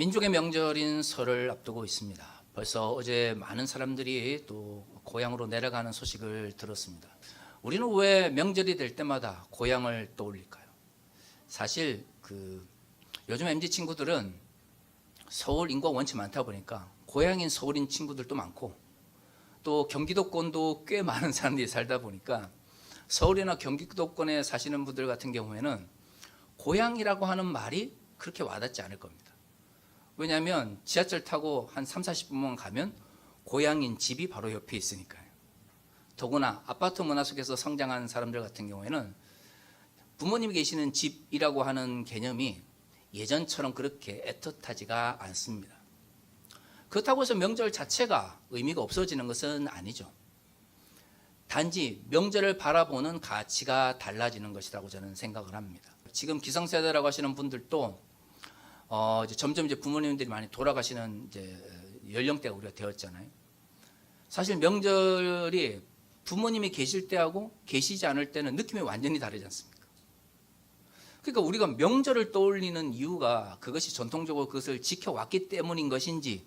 민족의 명절인 설을 앞두고 있습니다. 벌써 어제 많은 사람들이 또 고향으로 내려가는 소식을 들었습니다. 우리는 왜 명절이 될 때마다 고향을 떠올릴까요? 사실 요즘 MZ 친구들은 서울 인구가 원체 많다 보니까 고향인 서울인 친구들도 많고, 또 경기도권도 꽤 많은 사람들이 살다 보니까 서울이나 경기도권에 사시는 분들 같은 경우에는 고향이라고 하는 말이 그렇게 와닿지 않을 겁니다. 왜냐하면 지하철 타고 한 30-40분만 가면 고향인 집이 바로 옆에 있으니까요. 더구나 아파트 문화 속에서 성장한 사람들 같은 경우에는 부모님이 계시는 집이라고 하는 개념이 예전처럼 그렇게 애틋하지가 않습니다. 그렇다고 해서 명절 자체가 의미가 없어지는 것은 아니죠. 단지 명절을 바라보는 가치가 달라지는 것이라고 저는 생각을 합니다. 지금 기성세대라고 하시는 분들도 이제 점점 부모님들이 많이 돌아가시는 연령대가 우리가 되었잖아요. 사실 명절이 부모님이 계실 때하고 계시지 않을 때는 느낌이 완전히 다르지 않습니까? 그러니까 우리가 명절을 떠올리는 이유가 그것이 전통적으로 그것을 지켜왔기 때문인 것인지,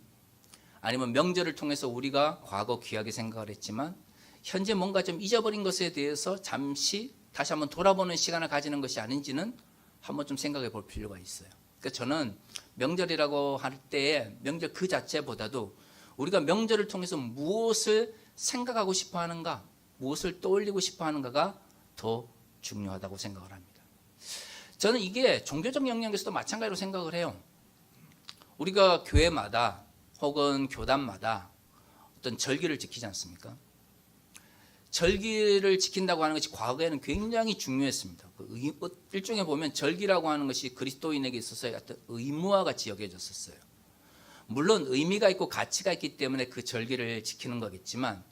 아니면 명절을 통해서 우리가 과거 귀하게 생각을 했지만 현재 뭔가 좀 잊어버린 것에 대해서 잠시 다시 한번 돌아보는 시간을 가지는 것이 아닌지는 한번 좀 생각해 볼 필요가 있어요. 그러니까 저는 명절이라고 할 때에 명절 그 자체보다도 우리가 명절을 통해서 무엇을 생각하고 싶어 하는가, 무엇을 떠올리고 싶어 하는가가 더 중요하다고 생각을 합니다. 저는 이게 종교적 영역에서도 마찬가지로 생각을 해요. 우리가 교회마다 혹은 교단마다 어떤 절기를 지키지 않습니까? 절기를 지킨다고 하는 것이 과거에는 굉장히 중요했습니다. 일종의 보면 절기라고 하는 것이 그리스도인에게 있어서 어떤 의무와 같이 여겨졌었어요. 물론 의미가 있고 가치가 있기 때문에 그 절기를 지키는 거겠지만,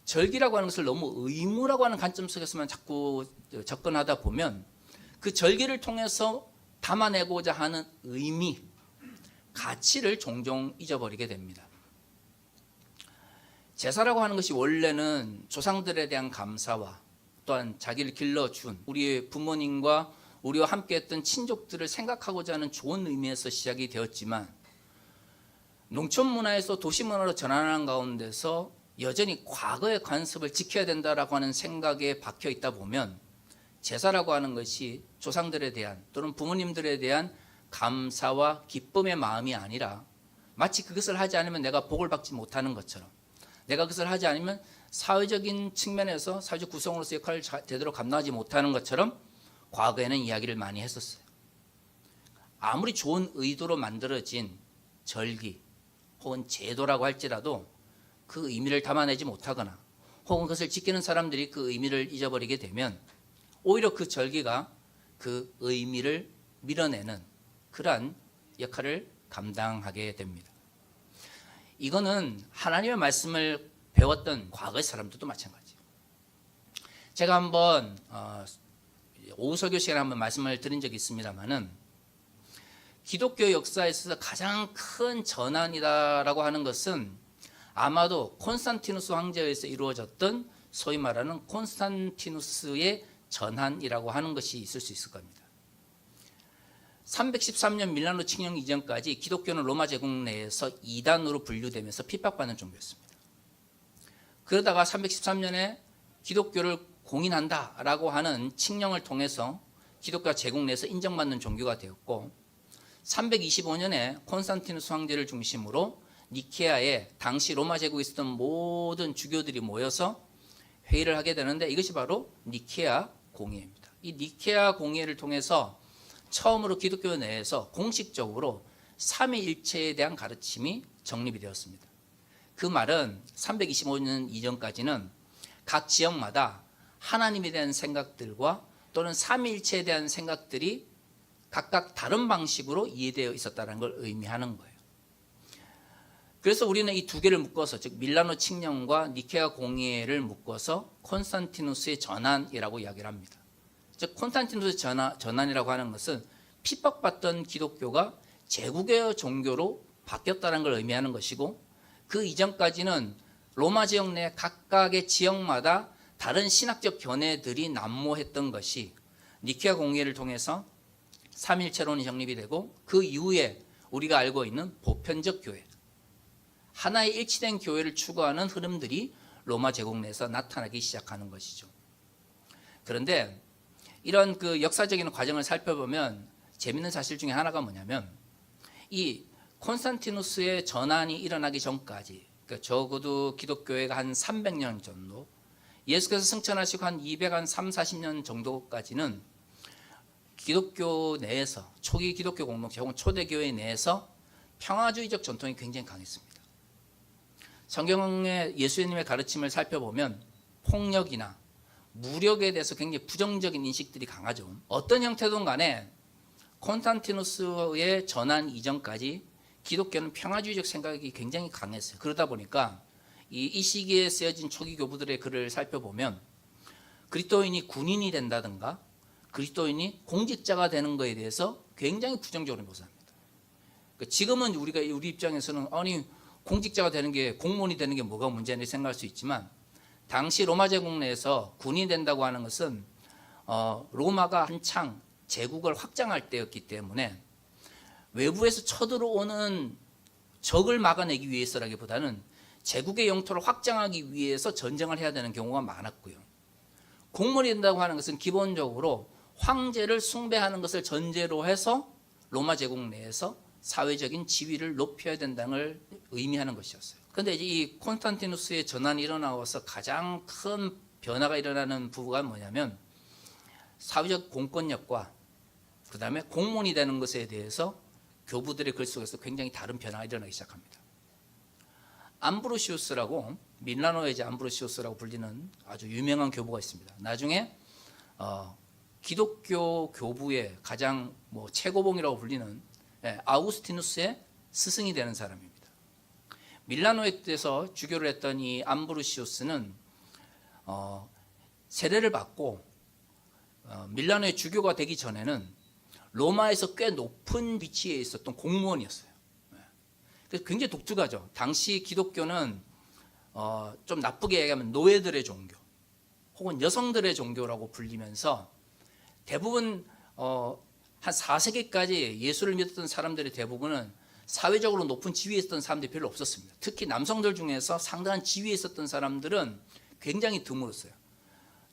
절기라고 하는 것을 너무 의무라고 하는 관점 속에서만 자꾸 접근하다 보면 그 절기를 통해서 담아내고자 하는 의미, 가치를 종종 잊어버리게 됩니다. 제사라고 하는 것이 원래는 조상들에 대한 감사와 또한 자기를 길러준 우리의 부모님과 우리와 함께했던 친족들을 생각하고자 하는 좋은 의미에서 시작이 되었지만, 농촌 문화에서 도시 문화로 전환하는 가운데서 여전히 과거의 관습을 지켜야 된다라고 하는 생각에 박혀 있다 보면 제사라고 하는 것이 조상들에 대한 또는 부모님들에 대한 감사와 기쁨의 마음이 아니라 마치 그것을 하지 않으면 내가 복을 받지 못하는 것처럼, 내가 그것을 하지 않으면 사회적인 측면에서 사회적 구성으로서 역할을 제대로 감당하지 못하는 것처럼 과거에는 이야기를 많이 했었어요. 아무리 좋은 의도로 만들어진 절기 혹은 제도라고 할지라도 그 의미를 담아내지 못하거나 혹은 그것을 지키는 사람들이 그 의미를 잊어버리게 되면 오히려 그 절기가 그 의미를 밀어내는 그러한 역할을 감당하게 됩니다. 이거는 하나님의 말씀을 배웠던 과거의 사람들도 마찬가지예요. 제가 한번 오후 설교 시간에 한번 말씀을 드린 적이 있습니다만은, 기독교 역사에 있어서 가장 큰 전환이다라고 하는 것은 아마도 콘스탄티누스 황제에 의해서 이루어졌던 소위 말하는 콘스탄티누스의 전환이라고 하는 것이 있을 수 있을 겁니다. 313년 밀라노 칙령 이전까지 기독교는 로마 제국 내에서 이단으로 분류되면서 핍박받는 종교였습니다. 그러다가 313년에 기독교를 공인한다라고 하는 칙령을 통해서 기독교가 제국 내에서 인정받는 종교가 되었고, 325년에 콘스탄티누스 황제를 중심으로 니케아에 당시 로마 제국에 있었던 모든 주교들이 모여서 회의를 하게 되는데, 이것이 바로 니케아 공의회입니다. 이 니케아 공의회를 통해서 처음으로 기독교 내에서 공식적으로 삼위일체에 대한 가르침이 정립이 되었습니다. 그 말은 325년 이전까지는 각 지역마다 하나님에 대한 생각들과 또는 삼위일체에 대한 생각들이 각각 다른 방식으로 이해되어 있었다는 걸 의미하는 거예요. 그래서 우리는 이 두 개를 묶어서, 즉 밀라노 칙령과 니케아 공의회를 묶어서 콘스탄티누스의 전환이라고 이야기를 합니다. 즉 콘스탄티누스 전환이라고 하는 것은 핍박받던 기독교가 제국의 종교로 바뀌었다는 걸 의미하는 것이고, 그 이전까지는 로마 지역 내 각각의 지역마다 다른 신학적 견해들이 난무했던 것이 니케아 공의회를 통해서 삼일체론이 정립이 되고, 그 이후에 우리가 알고 있는 보편적 교회, 하나의 일치된 교회를 추구하는 흐름들이 로마 제국 내에서 나타나기 시작하는 것이죠. 그런데 이런 그 역사적인 과정을 살펴보면 재밌는 사실 중에 하나가 뭐냐면, 이 콘스탄티누스의 전환이 일어나기 전까지, 그러니까 적어도 기독교회가 한 300년 정도, 예수께서 승천하시고 한 230, 40년 정도까지는 기독교 내에서, 초기 기독교 공동체 혹은 초대교회 내에서 평화주의적 전통이 굉장히 강했습니다. 성경의 예수님의 가르침을 살펴보면 폭력이나 무력에 대해서 굉장히 부정적인 인식들이 강하죠. 어떤 형태든 간에 콘스탄티누스의 전환 이전까지 기독교는 평화주의적 생각이 굉장히 강했어요. 그러다 보니까 이 시기에 쓰여진 초기 교부들의 글을 살펴보면 그리스도인이 군인이 된다든가 그리스도인이 공직자가 되는 것에 대해서 굉장히 부정적으로 묘사합니다. 지금은 우리 입장에서는 아니 공직자가 되는 게, 공무원이 되는 게 뭐가 문제냐 생각할 수 있지만, 당시 로마 제국 내에서 군인이 된다고 하는 것은 로마가 한창 제국을 확장할 때였기 때문에 외부에서 쳐들어오는 적을 막아내기 위해서라기보다는 제국의 영토를 확장하기 위해서 전쟁을 해야 되는 경우가 많았고요. 공무원이 된다고 하는 것은 기본적으로 황제를 숭배하는 것을 전제로 해서 로마 제국 내에서 사회적인 지위를 높여야 된다는 걸 의미하는 것이었어요. 그런데 이 콘스탄티누스의 전환이 일어나서 가장 큰 변화가 일어나는 부분가 뭐냐면, 사회적 공권력과 그 다음에 공무원이 되는 것에 대해서 교부들의 글 속에서 굉장히 다른 변화가 일어나기 시작합니다. 암브로시우스라고, 밀라노의 암브로시우스라고 불리는 아주 유명한 교부가 있습니다. 나중에 기독교 교부의 가장 최고봉이라고 불리는 아우구스티누스의 스승이 되는 사람입니다. 밀라노에서 주교를 했던 이 암브로시우스는 세례를 받고 밀라노의 주교가 되기 전에는 로마에서 꽤 높은 위치에 있었던 공무원이었어요. 그래서 굉장히 독특하죠. 당시 기독교는 좀 나쁘게 얘기하면 노예들의 종교 혹은 여성들의 종교라고 불리면서 대부분 한 4세기까지 예수를 믿었던 사람들의 대부분은 사회적으로 높은 지위에 있었던 사람들이 별로 없었습니다. 특히 남성들 중에서 상당한 지위에 있었던 사람들은 굉장히 드물었어요.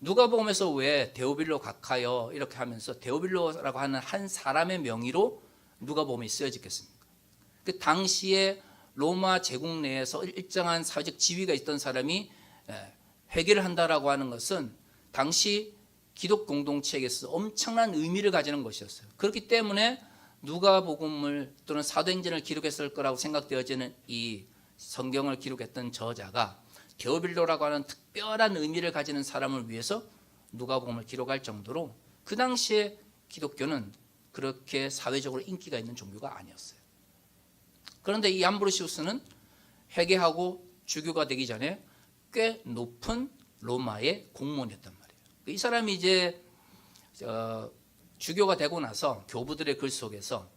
누가복음에서 왜 데오빌로 각하여 이렇게 하면서 데오빌로라고 하는 한 사람의 명의로 누가복음이 쓰여졌겠습니까? 그 당시에 로마 제국 내에서 일정한 사회적 지위가 있던 사람이 회개를 한다라고 하는 것은 당시 기독 공동체에게서 엄청난 의미를 가지는 것이었어요. 그렇기 때문에 누가복음을 또는 사도행전을 기록했을 거라고 생각되어지는 이 성경을 기록했던 저자가 데오빌로라고 하는 특별한 의미를 가지는 사람을 위해서 누가복음을 기록할 정도로 그 당시에 기독교는 그렇게 사회적으로 인기가 있는 종교가 아니었어요. 그런데 이 암브로시우스는 회개하고 주교가 되기 전에 꽤 높은 로마의 공무원이었단 말이에요. 이 사람이 이제 주교가 되고 나서 교부들의 글 속에서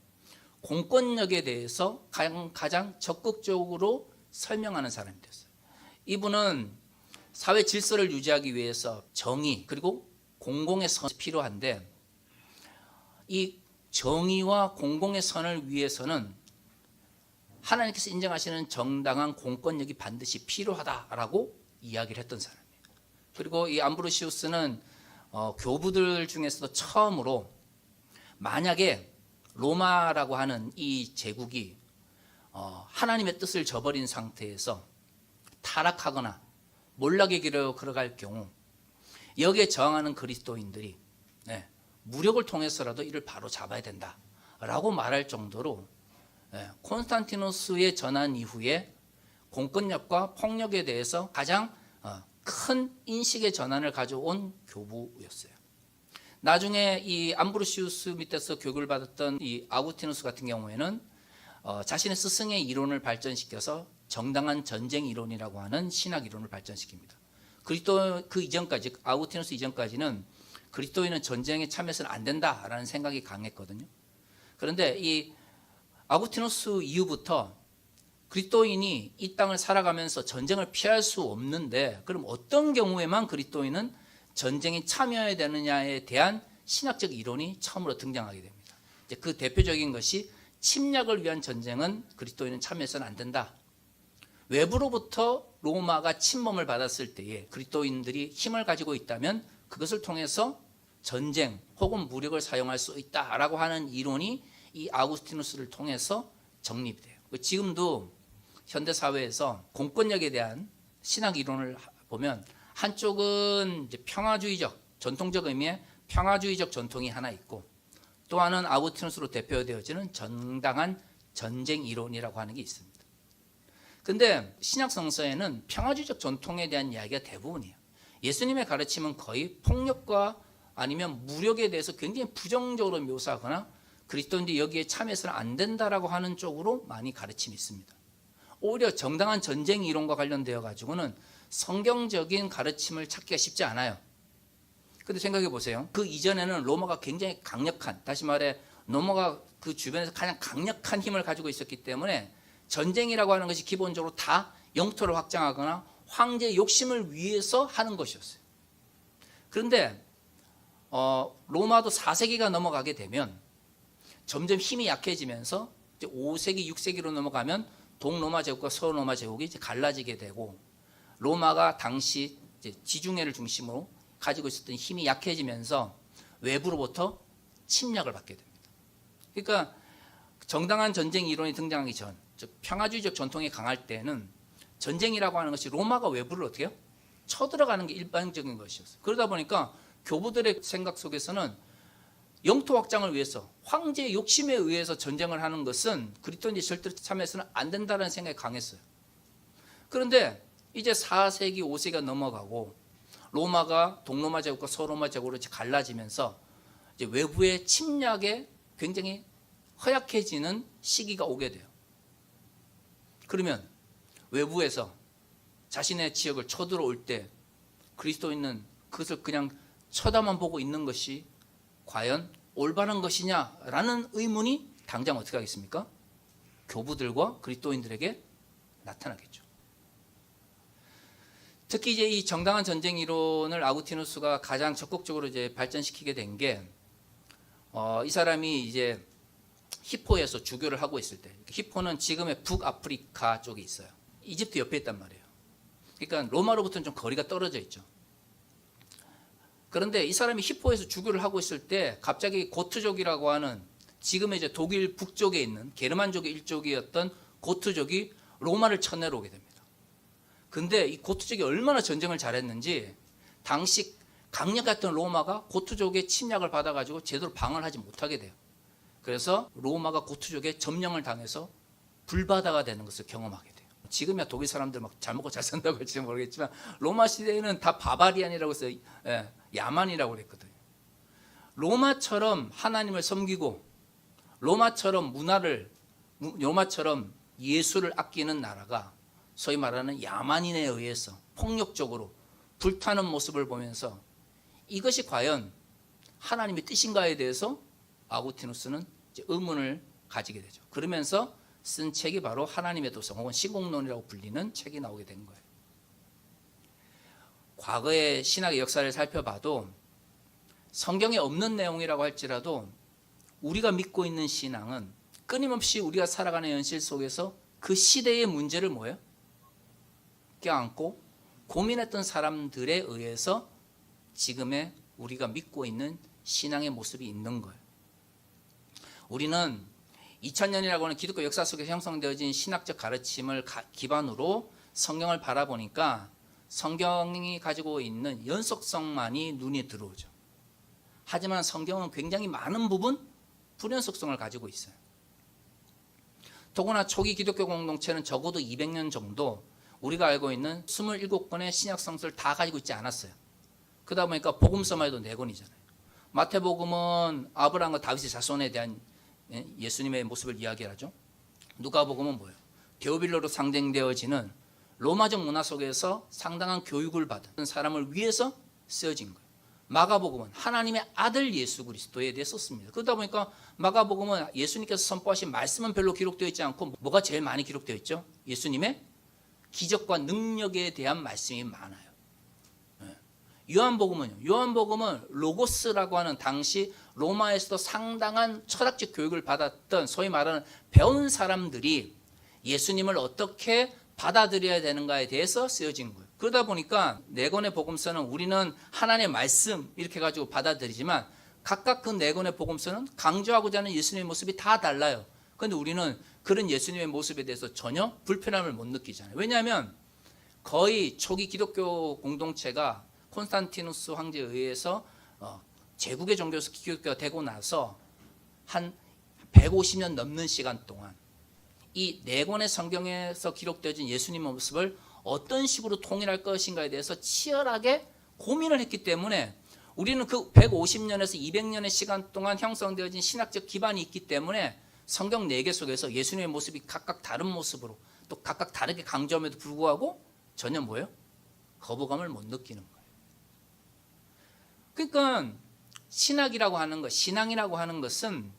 공권력에 대해서 가장 적극적으로 설명하는 사람이 됐어요. 이분은 사회 질서를 유지하기 위해서 정의 그리고 공공의 선이 필요한데, 이 정의와 공공의 선을 위해서는 하나님께서 인정하시는 정당한 공권력이 반드시 필요하다라고 이야기를 했던 사람이에요. 그리고 이 암브로시우스는 교부들 중에서도 처음으로 만약에 로마라고 하는 이 제국이 하나님의 뜻을 저버린 상태에서 타락하거나 몰락의 길로 걸어갈 경우 여기에 저항하는 그리스도인들이 무력을 통해서라도 이를 바로 잡아야 된다라고 말할 정도로 콘스탄티누스의 전환 이후에 공권력과 폭력에 대해서 가장 큰 인식의 전환을 가져온 교부였어요. 나중에 이 암브로시우스 밑에서 교육을 받았던 이 아구스티누스 같은 경우에는 자신의 스승의 이론을 발전시켜서 정당한 전쟁 이론이라고 하는 신학 이론을 발전시킵니다. 그리스도 그 이전까지, 아구스티누스 이전까지는 그리스도인은 전쟁에 참여해서는 안 된다라는 생각이 강했거든요. 그런데 이 아구스티누스 이후부터 그리스도인이 이 땅을 살아가면서 전쟁을 피할 수 없는데, 그럼 어떤 경우에만 그리스도인은 전쟁에 참여해야 되느냐에 대한 신학적 이론이 처음으로 등장하게 됩니다. 이제 그 대표적인 것이 침략을 위한 전쟁은 그리스도인은 참여해서는 안 된다. 외부로부터 로마가 침범을 받았을 때에 그리스도인들이 힘을 가지고 있다면 그것을 통해서 전쟁 혹은 무력을 사용할 수 있다라고 하는 이론이 이 아우구스티누스를 통해서 정립이 돼요. 지금도 현대 사회에서 공권력에 대한 신학 이론을 보면 한쪽은 이제 평화주의적 전통적 의미의 평화주의적 전통이 하나 있고 또 하나는 아우구스티누스로 대표되어지는 정당한 전쟁 이론이라고 하는 게 있습니다. 근데 신약 성서에는 평화주의적 전통에 대한 이야기가 대부분이에요. 예수님의 가르침은 거의 폭력과 아니면 무력에 대해서 굉장히 부정적으로 묘사하거나 그리스도인들이 여기에 참여해서는 안 된다라고 하는 쪽으로 많이 가르침이 있습니다. 오히려 정당한 전쟁 이론과 관련되어 가지고는 성경적인 가르침을 찾기가 쉽지 않아요. 근데 생각해 보세요. 그 이전에는 로마가 굉장히 강력한, 다시 말해 로마가 그 주변에서 가장 강력한 힘을 가지고 있었기 때문에 전쟁이라고 하는 것이 기본적으로 다 영토를 확장하거나 황제의 욕심을 위해서 하는 것이었어요. 그런데 로마도 4세기가 넘어가게 되면 점점 힘이 약해지면서 이제 5세기, 6세기로 넘어가면 동로마 제국과 서로마 제국이 이제 갈라지게 되고 로마가 당시 이제 지중해를 중심으로 가지고 있었던 힘이 약해지면서 외부로부터 침략을 받게 됩니다. 그러니까 정당한 전쟁 이론이 등장하기 전, 즉 평화주의적 전통이 강할 때는 전쟁이라고 하는 것이 로마가 외부를 어떻게 해요? 쳐들어가는 게 일반적인 것이었어요. 그러다 보니까 교부들의 생각 속에서는 영토 확장을 위해서 황제의 욕심에 의해서 전쟁을 하는 것은 그리스도인들이 절대로 참여해서는 안 된다는 생각이 강했어요. 그런데 이제 4세기, 5세기가 넘어가고 로마가 동로마 제국과 서로마 제국으로 갈라지면서 이제 외부의 침략에 굉장히 허약해지는 시기가 오게 돼요. 그러면 외부에서 자신의 지역을 쳐들어올 때 그리스도인은 그것을 그냥 쳐다만 보고 있는 것이 과연 올바른 것이냐라는 의문이 당장 어떻게 하겠습니까? 교부들과 그리스도인들에게 나타나겠죠. 특히 이제 이 정당한 전쟁 이론을 아구스티누스가 가장 적극적으로 이제 발전시키게 된 게 이 사람이 이제 히포에서 주교를 하고 있을 때, 히포는 지금의 북아프리카 쪽에 있어요. 이집트 옆에 있단 말이에요. 그러니까 로마로부터는 좀 거리가 떨어져 있죠. 그런데 이 사람이 히포에서 주교를 하고 있을 때 갑자기 고트족이라고 하는 지금의 이제 독일 북쪽에 있는 게르만족의 일족이었던 고트족이 로마를 쳐내려오게 됩니다. 근데 이 고트족이 얼마나 전쟁을 잘했는지 당시 강력했던 로마가 고트족의 침략을 받아가지고 제대로 방어를 하지 못하게 돼요. 그래서 로마가 고트족의 점령을 당해서 불바다가 되는 것을 경험하게 돼요. 지금이야 독일 사람들 막 잘 먹고 잘 산다고 할지 모르겠지만 로마 시대에는 다 바바리안이라고 해서 야만이라고 그랬거든요. 로마처럼 하나님을 섬기고 로마처럼 로마처럼 예술을 아끼는 나라가 소위 말하는 야만인에 의해서 폭력적으로 불타는 모습을 보면서 이것이 과연 하나님의 뜻인가에 대해서 아구스티누스는 이제 의문을 가지게 되죠. 그러면서 쓴 책이 바로 하나님의 도성 혹은 시공론이라고 불리는 책이 나오게 된 거예요. 과거의 신학의 역사를 살펴봐도 성경에 없는 내용이라고 할지라도 우리가 믿고 있는 신앙은 끊임없이 우리가 살아가는 현실 속에서 그 시대의 문제를 뭐예요? 껴안고 고민했던 사람들에 의해서 지금의 우리가 믿고 있는 신앙의 모습이 있는 거예요. 우리는 2000년이라고 하는 기독교 역사 속에서 형성되어진 신학적 가르침을 기반으로 성경을 바라보니까 성경이 가지고 있는 연속성만이 눈에 들어오죠. 하지만 성경은 굉장히 많은 부분 불연속성을 가지고 있어요. 더구나 초기 기독교 공동체는 적어도 200년 정도 우리가 알고 있는 27권의 신약 성서를 다 가지고 있지 않았어요. 그러다 보니까 복음서만 해도 4권이잖아요. 마태복음은 아브라함과 다윗의 자손에 대한 예수님의 모습을 이야기하죠. 누가복음은 뭐예요? 데오빌로로 상징되어지는 로마적 문화 속에서 상당한 교육을 받은 사람을 위해서 쓰여진 거예요. 마가복음은 하나님의 아들 예수 그리스도에 대해 썼습니다. 그러다 보니까 마가복음은 예수님께서 선포하신 말씀은 별로 기록되어 있지 않고 뭐가 제일 많이 기록되어 있죠? 예수님의 기적과 능력에 대한 말씀이 많아요. 요한복음은요. 요한복음은 로고스라고 하는 당시 로마에서도 상당한 철학적 교육을 받았던 소위 말하는 배운 사람들이 예수님을 어떻게 받아들여야 되는가에 대해서 쓰여진 거예요. 그러다 보니까 네 권의 복음서는 우리는 하나님의 말씀 이렇게 가지고 받아들이지만 각각 그 네 권의 복음서는 강조하고자 하는 예수님의 모습이 다 달라요. 그런데 우리는 그런 예수님의 모습에 대해서 전혀 불편함을 못 느끼잖아요. 왜냐하면 거의 초기 기독교 공동체가 콘스탄티누스 황제에 의해서 제국의 종교에서 기독교가 되고 나서 한 150년 넘는 시간 동안 이 네 권의 성경에서 기록되어진 예수님의 모습을 어떤 식으로 통일할 것인가에 대해서 치열하게 고민을 했기 때문에 우리는 그 150년에서 200년의 시간 동안 형성되어진 신학적 기반이 있기 때문에 성경 4개 속에서 예수님의 모습이 각각 다른 모습으로 또 각각 다르게 강조함에도 불구하고 전혀 뭐예요? 거부감을 못 느끼는 거예요. 그러니까 신학이라고 하는 것, 신앙이라고 하는 것은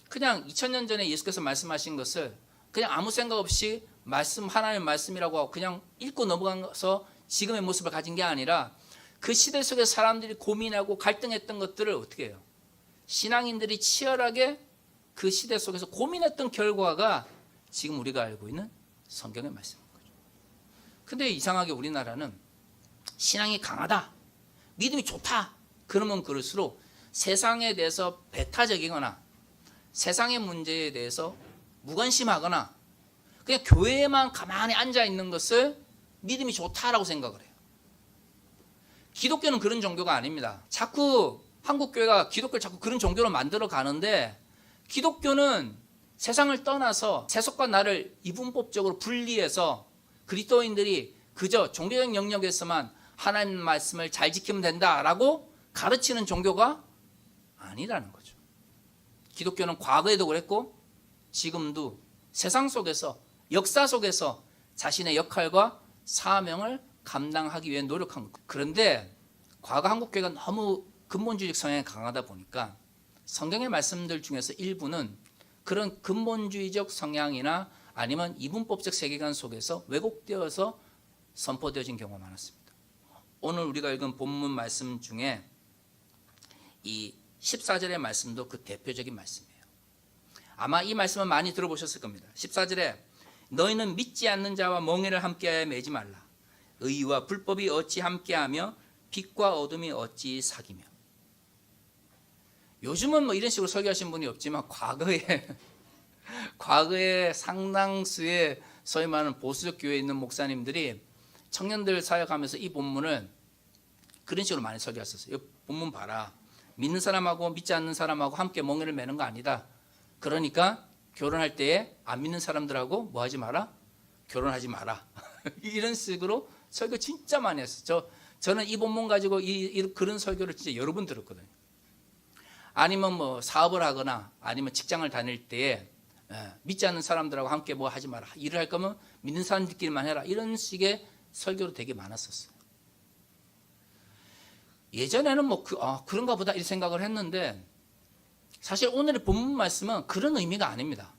그냥 2000년 전에 예수께서 말씀하신 것을 그냥 아무 생각 없이 하나님의 말씀이라고 하고 그냥 읽고 넘어가서 지금의 모습을 가진 게 아니라 그 시대 속에 사람들이 고민하고 갈등했던 것들을 어떻게 해요? 신앙인들이 치열하게 그 시대 속에서 고민했던 결과가 지금 우리가 알고 있는 성경의 말씀인 거죠. 근데 이상하게 우리나라는 신앙이 강하다, 믿음이 좋다, 그러면 그럴수록 세상에 대해서 배타적이거나 세상의 문제에 대해서 무관심하거나 그냥 교회에만 가만히 앉아 있는 것을 믿음이 좋다라고 생각을 해요. 기독교는 그런 종교가 아닙니다. 자꾸 한국 교회가 기독교를 자꾸 그런 종교로 만들어 가는데 기독교는 세상을 떠나서 세속과 나를 이분법적으로 분리해서 그리스도인들이 그저 종교적 영역에서만 하나님 말씀을 잘 지키면 된다라고 가르치는 종교가 아니라는 거죠. 기독교는 과거에도 그랬고 지금도 세상 속에서 역사 속에서 자신의 역할과 사명을 감당하기 위해 노력한 거예요. 그런데 과거 한국교회가 너무 근본주의적 성향이 강하다 보니까 성경의 말씀들 중에서 일부는 그런 근본주의적 성향이나 아니면 이분법적 세계관 속에서 왜곡되어서 선포되어진 경우가 많았습니다. 오늘 우리가 읽은 본문 말씀 중에 이 14절의 말씀도 그 대표적인 말씀이에요. 아마 이 말씀은 많이 들어보셨을 겁니다. 14절에 너희는 믿지 않는 자와 멍에를 함께하여 매지 말라. 의와 불법이 어찌 함께하며 빛과 어둠이 어찌 사귀며. 요즘은 뭐 이런 식으로 설교하신 분이 없지만 과거에 상당수의 소위 말하는 보수적 교회에 있는 목사님들이 청년들 사역하면서 이 본문을 그런 식으로 많이 설교했었어요. 이 본문 봐라. 믿는 사람하고 믿지 않는 사람하고 함께 멍에를 매는 거 아니다. 그러니까 결혼할 때에 안 믿는 사람들하고 뭐 하지 마라? 결혼하지 마라. 이런 식으로 설교 진짜 많이 했어요. 저는 이 본문 가지고 그런 설교를 진짜 여러 번 들었거든요. 아니면 뭐 사업을 하거나 아니면 직장을 다닐 때에 믿지 않는 사람들하고 함께 뭐 하지 마라. 일을 할 거면 믿는 사람들끼리만 해라. 이런 식의 설교로 되게 많았었어요. 예전에는 뭐 그런가 보다 이 생각을 했는데 사실 오늘의 본문 말씀은 그런 의미가 아닙니다.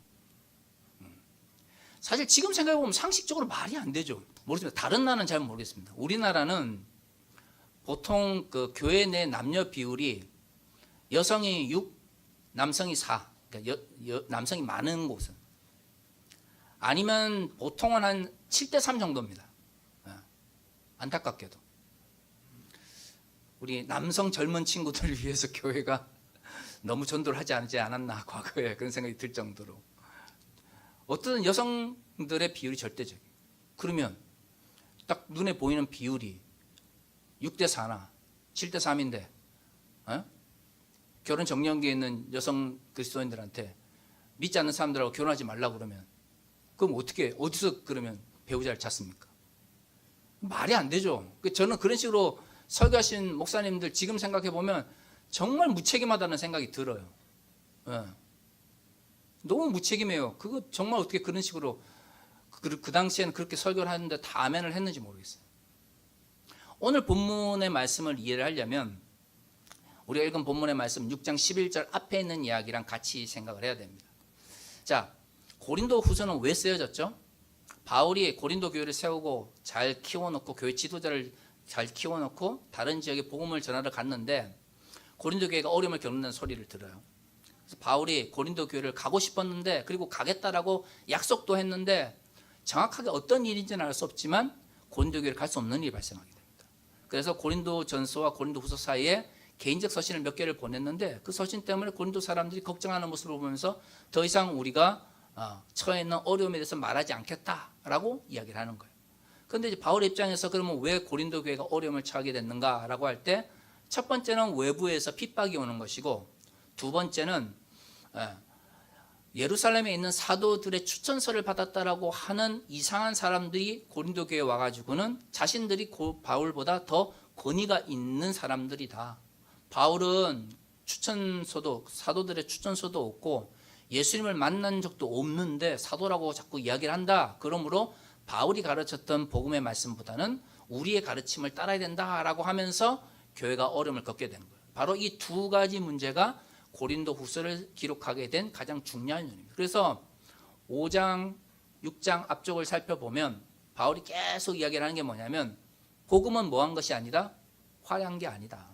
사실 지금 생각해보면 상식적으로 말이 안 되죠. 모르겠습니다. 다른 나라는 잘 모르겠습니다. 우리나라는 보통 그 교회 내 남녀 비율이 여성이 6, 남성이 4. 그러니까 남성이 많은 곳은. 아니면 보통은 한 7대3 정도입니다. 안타깝게도. 우리 남성 젊은 친구들을 위해서 교회가 너무 전도를 하지 않았나 과거에 그런 생각이 들 정도로. 어떤 여성들의 비율이 절대적이에요. 그러면 딱 눈에 보이는 비율이 6대4나 7대3인데 결혼 정년기에 있는 여성 그리스도인들한테 믿지 않는 사람들하고 결혼하지 말라고 그러면 그럼 어디서 그러면 배우자를 찾습니까? 말이 안 되죠. 저는 그런 식으로 설교하신 목사님들 지금 생각해보면 정말 무책임하다는 생각이 들어요. 너무 무책임해요. 그거 정말 어떻게 그런 식으로 그 당시에는 그렇게 설교를 하는데 다 아멘을 했는지 모르겠어요. 오늘 본문의 말씀을 이해를 하려면 우리가 읽은 본문의 말씀 6장 11절 앞에 있는 이야기랑 같이 생각을 해야 됩니다. 자, 고린도 후서는 왜 쓰여졌죠? 바울이 고린도 교회를 세우고 잘 키워놓고 교회 지도자를 잘 키워놓고 다른 지역에 복음을 전하러 갔는데 고린도 교회가 어려움을 겪는다는 소리를 들어요. 그래서 바울이 고린도 교회를 가고 싶었는데, 그리고 가겠다라고 약속도 했는데 정확하게 어떤 일인지는 알 수 없지만 고린도 교회를 갈 수 없는 일이 발생하게 됩니다. 그래서 고린도 전서와 고린도 후서 사이에 개인적 서신을 몇 개를 보냈는데, 그 서신 때문에 고린도 사람들이 걱정하는 모습을 보면서 더 이상 우리가 처해 있는 어려움에 대해서 말하지 않겠다라고 이야기를 하는 거예요. 그런데 이제 바울 입장에서 그러면 왜 고린도 교회가 어려움을 처하게 됐는가라고 할 때, 첫 번째는 외부에서 핍박이 오는 것이고, 두 번째는 예루살렘에 있는 사도들의 추천서를 받았다라고 하는 이상한 사람들이 고린도 교회에 와가지고는 자신들이 바울보다 더 권위가 있는 사람들이다. 바울은 추천서도, 사도들의 추천서도 없고 예수님을 만난 적도 없는데 사도라고 자꾸 이야기를 한다. 그러므로 바울이 가르쳤던 복음의 말씀보다는 우리의 가르침을 따라야 된다라고 하면서 교회가 어려움을 겪게 된 거예요. 바로 이 두 가지 문제가 고린도 후서를 기록하게 된 가장 중요한 이유입니다. 그래서 5장, 6장 앞쪽을 살펴보면 바울이 계속 이야기를 하는 게 뭐냐면, 복음은 뭐한 것이 아니라 화려한 게 아니다.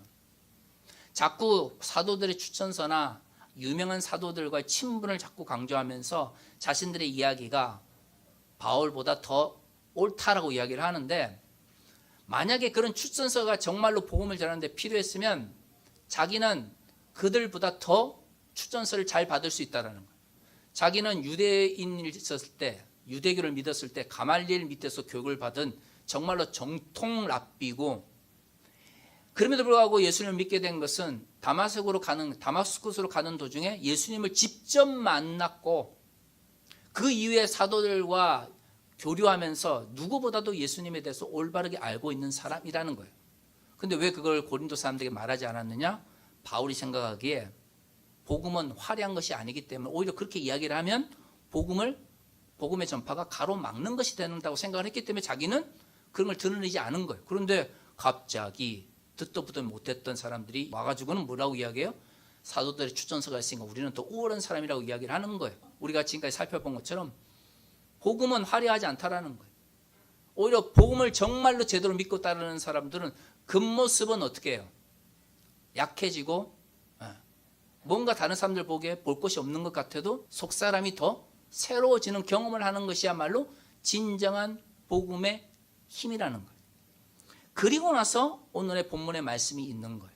자꾸 사도들의 추천서나 유명한 사도들과의 친분을 자꾸 강조하면서 자신들의 이야기가 바울보다 더 옳다라고 이야기를 하는데, 만약에 그런 추천서가 정말로 복음을 전하는 데 필요했으면 자기는 그들보다 더 추천서를 잘 받을 수 있다는 거예요. 자기는 유대인이 있었을 때, 유대교를 믿었을 때 가말리엘 밑에서 교육을 받은 정말로 정통 랍비고, 그럼에도 불구하고 예수님을 믿게 된 것은 다마스쿠스로 가는 도중에 예수님을 직접 만났고 그 이후에 사도들과 교류하면서 누구보다도 예수님에 대해서 올바르게 알고 있는 사람이라는 거예요. 근데 왜 그걸 고린도 사람들에게 말하지 않았느냐? 바울이 생각하기에 복음은 화려한 것이 아니기 때문에 오히려 그렇게 이야기를 하면 복음의 전파가 가로막는 것이 된다고 생각을 했기 때문에 자기는 그런 걸 드러내지 않은 거예요. 그런데 갑자기 듣도 보도 못했던 사람들이 와가지고는 뭐라고 이야기해요? 사도들의 추천서가 있으니까 우리는 더 우월한 사람이라고 이야기를 하는 거예요. 우리가 지금까지 살펴본 것처럼 복음은 화려하지 않다라는 거예요. 오히려 복음을 정말로 제대로 믿고 따르는 사람들은 겉모습은 어떻게 해요? 약해지고 뭔가 다른 사람들 보기에 볼 것이 없는 것 같아도 속사람이 더 새로워지는 경험을 하는 것이야말로 진정한 복음의 힘이라는 거예요. 그리고 나서 오늘의 본문의 말씀이 있는 거예요.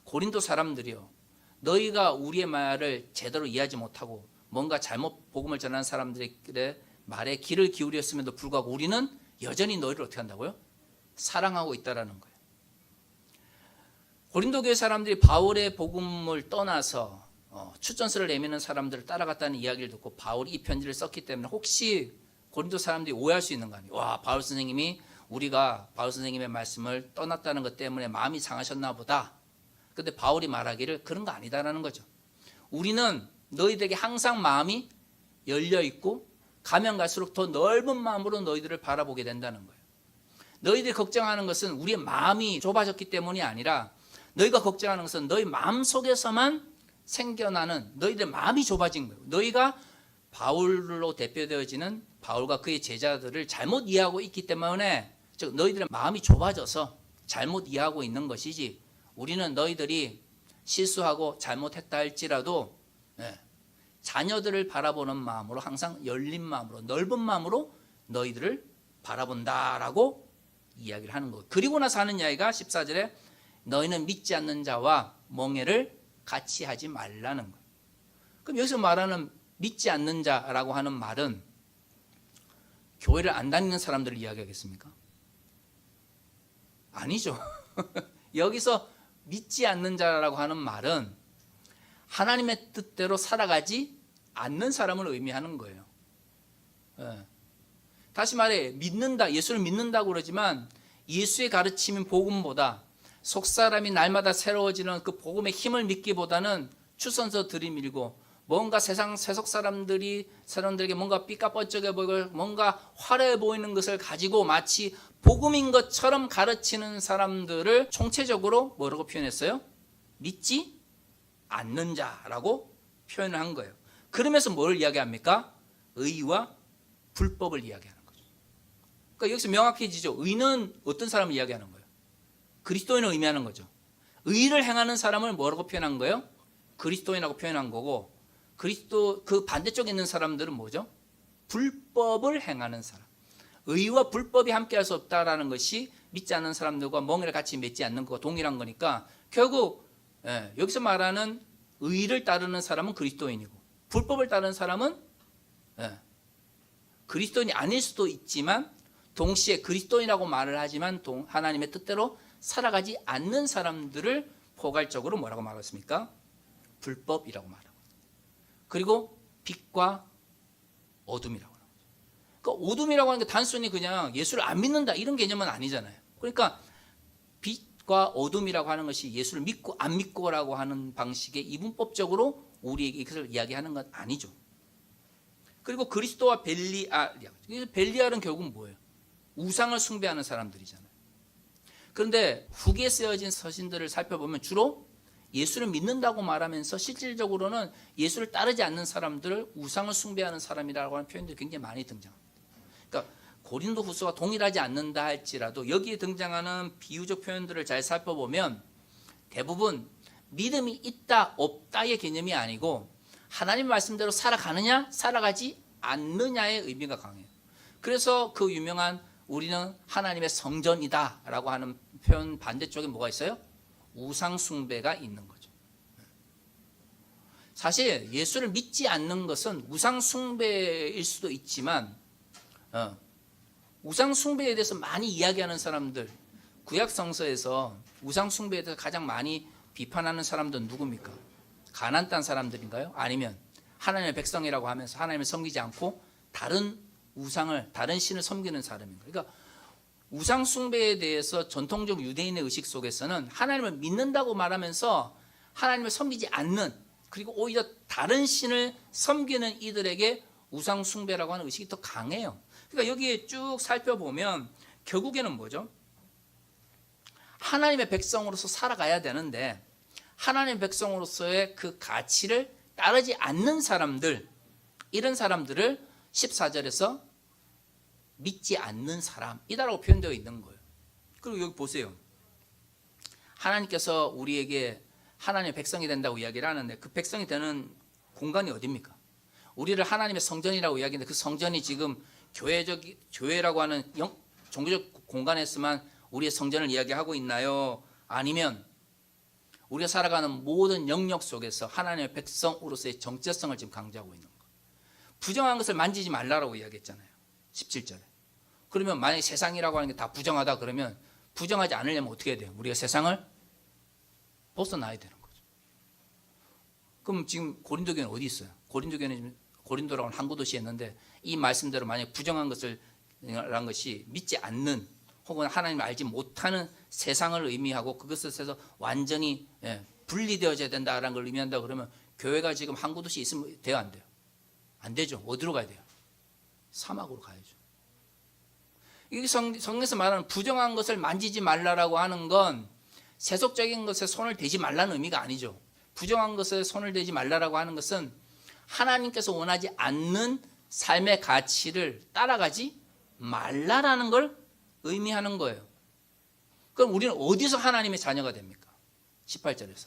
고린도 사람들이요, 너희가 우리의 말을 제대로 이해하지 못하고 뭔가 잘못 복음을 전하는 사람들의 말에 귀를 기울였음에도 불구하고 우리는 여전히 너희를 어떻게 한다고요? 사랑하고 있다라는 거예요. 고린도 교회 사람들이 바울의 복음을 떠나서 추천서를 내미는 사람들을 따라갔다는 이야기를 듣고 바울이 이 편지를 썼기 때문에 혹시 고린도 사람들이 오해할 수 있는 거 아니에요? 와, 바울 선생님이 우리가 바울 선생님의 말씀을 떠났다는 것 때문에 마음이 상하셨나 보다. 근데 바울이 말하기를 그런 거 아니다라는 거죠. 우리는 너희들에게 항상 마음이 열려 있고 가면 갈수록 더 넓은 마음으로 너희들을 바라보게 된다는 거예요. 너희들이 걱정하는 것은 우리의 마음이 좁아졌기 때문이 아니라 너희가 걱정하는 것은 너희 마음속에서만 생겨나는 너희들 마음이 좁아진 거예요. 너희가 바울로 대표되어지는 바울과 그의 제자들을 잘못 이해하고 있기 때문에, 즉 너희들의 마음이 좁아져서 잘못 이해하고 있는 것이지, 우리는 너희들이 실수하고 잘못했다 할지라도 자녀들을 바라보는 마음으로, 항상 열린 마음으로, 넓은 마음으로 너희들을 바라본다라고 이야기를 하는 거예요. 그리고 나서 하는 이야기가 14절에 너희는 믿지 않는 자와 멍해를 같이 하지 말라는 거예요. 그럼 여기서 말하는 믿지 않는 자라고 하는 말은 교회를 안 다니는 사람들을 이야기하겠습니까? 아니죠. 여기서 믿지 않는 자라고 하는 말은 하나님의 뜻대로 살아가지 않는 사람을 의미하는 거예요. 다시 말해, 믿는다, 예수를 믿는다고 그러지만 예수의 가르침인 복음보다 속사람이 날마다 새로워지는 그 복음의 힘을 믿기보다는 추선서 들이밀고 뭔가 세속 사람들에게 뭔가 삐까뻔쩍해 보이고 뭔가 화려해 보이는 것을 가지고 마치 복음인 것처럼 가르치는 사람들을 총체적으로 뭐라고 표현했어요? 믿지 않는 자라고 표현을 한 거예요. 그러면서 뭘 이야기합니까? 의와 불법을 이야기하는 거죠. 그러니까 여기서 명확해지죠. 의는 어떤 사람을 이야기하는 거예요? 그리스도인을 의미하는 거죠. 의를 행하는 사람을 뭐라고 표현한 거예요? 그리스도인이라고 표현한 거고, 그리스도 그 반대쪽에 있는 사람들은 뭐죠? 불법을 행하는 사람. 의와 불법이 함께할 수 없다라는 것이 믿지 않는 사람들과 멍에를 같이 맺지 않는 것과 동일한 거니까, 결국 여기서 말하는 의를 따르는 사람은 그리스도인이고, 불법을 따르는 사람은 그리스도인이 아닐 수도 있지만 동시에 그리스도인이라고 말을 하지만 하나님의 뜻대로 살아가지 않는 사람들을 포괄적으로 뭐라고 말했습니까? 불법이라고 말하고, 그리고 빛과 어둠이라고 합니다. 그러니까 어둠이라고 하는 게 단순히 그냥 예수를 안 믿는다 이런 개념은 아니잖아요. 그러니까 빛과 어둠이라고 하는 것이 예수를 믿고 안 믿고라고 하는 방식의 이분법적으로 우리에게 이것을 이야기하는 건 아니죠. 그리고 그리스도와 벨리알은 결국은 뭐예요? 우상을 숭배하는 사람들이잖아요. 그런데 후기에 쓰여진 서신들을 살펴보면 주로 예수를 믿는다고 말하면서 실질적으로는 예수를 따르지 않는 사람들을 우상을 숭배하는 사람이라고 하는 표현들이 굉장히 많이 등장합니다. 그러니까 고린도 후서와 동일하지 않는다 할지라도 여기에 등장하는 비유적 표현들을 잘 살펴보면 대부분 믿음이 있다 없다의 개념이 아니고 하나님 말씀대로 살아가느냐 살아가지 않느냐의 의미가 강해요. 그래서 그 유명한 우리는 하나님의 성전이다 라고 하는 표현 반대쪽에 뭐가 있어요? 우상 숭배가 있는 거죠. 사실 예수를 믿지 않는 것은 우상 숭배일 수도 있지만 우상 숭배에 대해서 많이 이야기하는 사람들, 구약 성서에서 우상 숭배에 대해서 가장 많이 비판하는 사람들은 누굽니까? 가나안 땅 사람들인가요? 아니면 하나님의 백성이라고 하면서 하나님을 섬기지 않고 다른 우상을, 다른 신을 섬기는 사람인가요? 그러니까 우상 숭배에 대해서 전통적 유대인의 의식 속에서는 하나님을 믿는다고 말하면서 하나님을 섬기지 않는, 그리고 오히려 다른 신을 섬기는 이들에게 우상 숭배라고 하는 의식이 더 강해요. 그러니까 여기에 쭉 살펴보면 결국에는 뭐죠? 하나님의 백성으로서 살아가야 되는데 하나님의 백성으로서의 그 가치를 따르지 않는 사람들, 이런 사람들을 14절에서 믿지 않는 사람이다라고 표현되어 있는 거예요. 그리고 여기 보세요. 하나님께서 우리에게 하나님의 백성이 된다고 이야기를 하는데 그 백성이 되는 공간이 어디입니까? 우리를 하나님의 성전이라고 이야기하는데 그 성전이 지금 교회라고 하는 종교적 공간에서만 우리의 성전을 이야기하고 있나요? 아니면 우리가 살아가는 모든 영역 속에서 하나님의 백성으로서의 정체성을 지금 강조하고 있는 거예요. 부정한 것을 만지지 말라라고 이야기했잖아요. 17절에. 그러면 만약에 세상이라고 하는 게 다 부정하다 그러면 부정하지 않으려면 어떻게 해야 돼요? 우리가 세상을 벗어나야 되는 거죠. 그럼 지금 고린도 교회는 어디 있어요? 고린도 교회는 고린도라고 하는 항구 도시였는데 이 말씀대로 만약 부정한 것을 라는 것이 믿지 않는 혹은 하나님을 알지 못하는 세상을 의미하고 그것에 대해서 완전히 분리되어져야 된다라는 걸 의미한다 그러면 교회가 지금 항구 도시에 있으면 돼요, 안 돼요? 안 되죠. 어디로 가야 돼요? 사막으로 가야죠. 이게 성경에서 말하는 부정한 것을 만지지 말라라고 하는 건 세속적인 것에 손을 대지 말라는 의미가 아니죠. 부정한 것에 손을 대지 말라라고 하는 것은 하나님께서 원하지 않는 삶의 가치를 따라가지 말라라는 걸 의미하는 거예요. 그럼 우리는 어디서 하나님의 자녀가 됩니까? 18절에서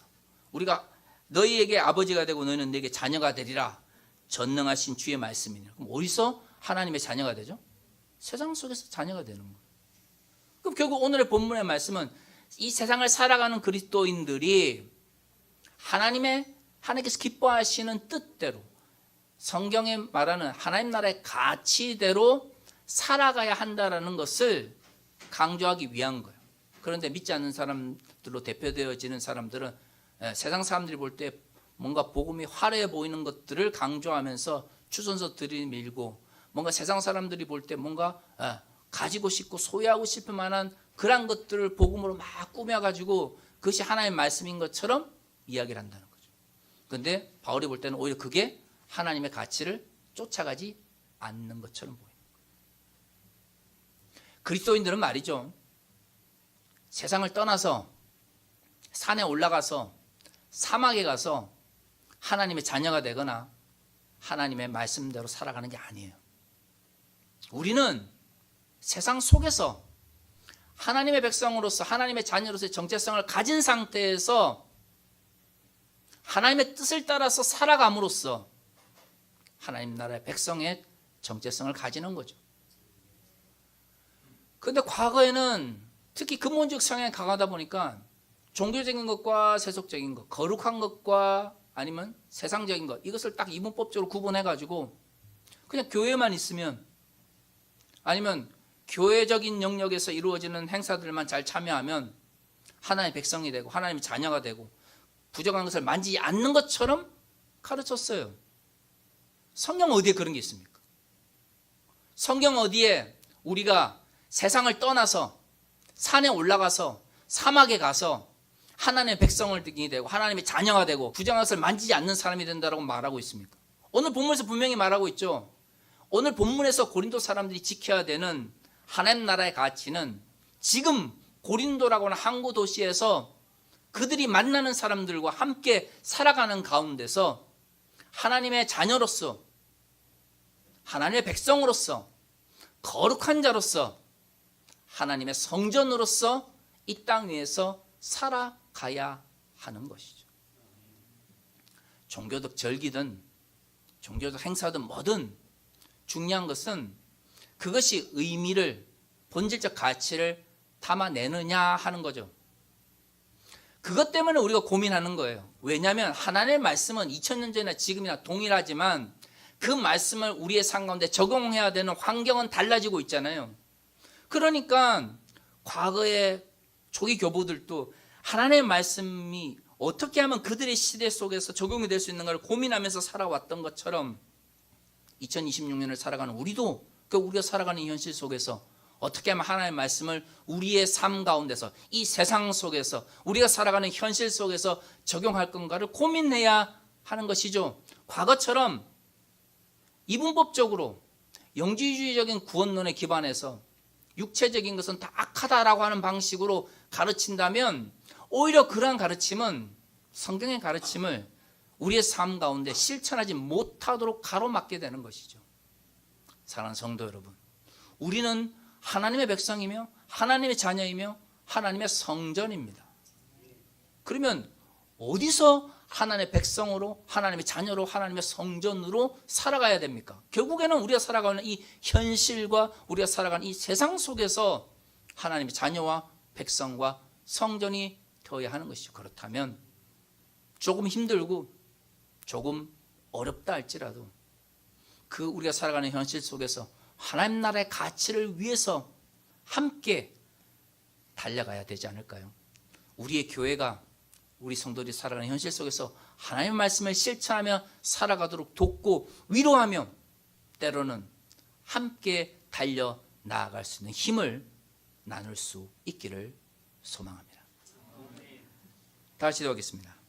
우리가 너희에게 아버지가 되고 너희는 내게 자녀가 되리라 전능하신 주의 말씀이냐. 그럼 어디서 하나님의 자녀가 되죠? 세상 속에서 자녀가 되는 거예요. 그럼 결국 오늘의 본문의 말씀은 이 세상을 살아가는 그리스도인들이 하나님께서 기뻐하시는 뜻대로 성경에 말하는 하나님 나라의 가치대로 살아가야 한다는 것을 강조하기 위한 거예요. 그런데 믿지 않는 사람들로 대표되어지는 사람들은 세상 사람들이 볼 때 뭔가 복음이 화려해 보이는 것들을 강조하면서 추선서 들이밀고 뭔가 세상 사람들이 볼 때 뭔가 가지고 싶고 소유하고 싶을 만한 그런 것들을 복음으로 막 꾸며가지고 그것이 하나님의 말씀인 것처럼 이야기를 한다는 거죠. 그런데 바울이 볼 때는 오히려 그게 하나님의 가치를 쫓아가지 않는 것처럼 보입니다. 그리스도인들은 말이죠. 세상을 떠나서 산에 올라가서 사막에 가서 하나님의 자녀가 되거나 하나님의 말씀대로 살아가는 게 아니에요. 우리는 세상 속에서 하나님의 백성으로서 하나님의 자녀로서의 정체성을 가진 상태에서 하나님의 뜻을 따라서 살아감으로써 하나님 나라의 백성의 정체성을 가지는 거죠. 그런데 과거에는 특히 근본적 성향이 강하다 보니까 종교적인 것과 세속적인 것, 거룩한 것과 아니면 세상적인 것, 이것을 딱 이분법적으로 구분해가지고 그냥 교회만 있으면, 아니면 교회적인 영역에서 이루어지는 행사들만 잘 참여하면 하나님의 백성이 되고 하나님의 자녀가 되고 부정한 것을 만지지 않는 것처럼 가르쳤어요. 성경 어디에 그런 게 있습니까? 성경 어디에 우리가 세상을 떠나서 산에 올라가서 사막에 가서 하나님의 백성을 되고 하나님의 자녀가 되고 부정한 것을 만지지 않는 사람이 된다고 말하고 있습니까? 오늘 본문에서 분명히 말하고 있죠. 오늘 본문에서 고린도 사람들이 지켜야 되는 하나님 나라의 가치는 지금 고린도라고 하는 항구 도시에서 그들이 만나는 사람들과 함께 살아가는 가운데서 하나님의 자녀로서, 하나님의 백성으로서, 거룩한 자로서, 하나님의 성전으로서 이 땅 위에서 살아가야 하는 것이죠. 종교적 절기든 종교적 행사든 뭐든 중요한 것은 그것이 의미를, 본질적 가치를 담아내느냐 하는 거죠. 그것 때문에 우리가 고민하는 거예요. 왜냐하면 하나님의 말씀은 2000년 전이나 지금이나 동일하지만 그 말씀을 우리의 삶 가운데 적용해야 되는 환경은 달라지고 있잖아요. 그러니까 과거의 초기 교부들도 하나님의 말씀이 어떻게 하면 그들의 시대 속에서 적용이 될 수 있는가를 고민하면서 살아왔던 것처럼 2026년을 살아가는 우리도 우리가 살아가는 현실 속에서 어떻게 하면 하나님의 말씀을 우리의 삶 가운데서 이 세상 속에서 우리가 살아가는 현실 속에서 적용할 건가를 고민해야 하는 것이죠. 과거처럼 이분법적으로 영지주의적인 구원론에 기반해서 육체적인 것은 다 악하다라고 하는 방식으로 가르친다면 오히려 그러한 가르침은 성경의 가르침을 우리의 삶 가운데 실천하지 못하도록 가로막게 되는 것이죠. 사랑하는 성도 여러분, 우리는 하나님의 백성이며 하나님의 자녀이며 하나님의 성전입니다. 그러면 어디서 하나님의 백성으로, 하나님의 자녀로, 하나님의 성전으로 살아가야 됩니까? 결국에는 우리가 살아가는 이 현실과 우리가 살아가는 이 세상 속에서 하나님의 자녀와 백성과 성전이 되어야 하는 것이죠. 그렇다면 조금 힘들고 조금 어렵다 할지라도 그 우리가 살아가는 현실 속에서 하나님 나라의 가치를 위해서 함께 달려가야 되지 않을까요? 우리의 교회가 우리 성도들이 살아가는 현실 속에서 하나님의 말씀을 실천하며 살아가도록 돕고 위로하며 때로는 함께 달려 나아갈 수 있는 힘을 나눌 수 있기를 소망합니다. 다 같이 기도하겠습니다.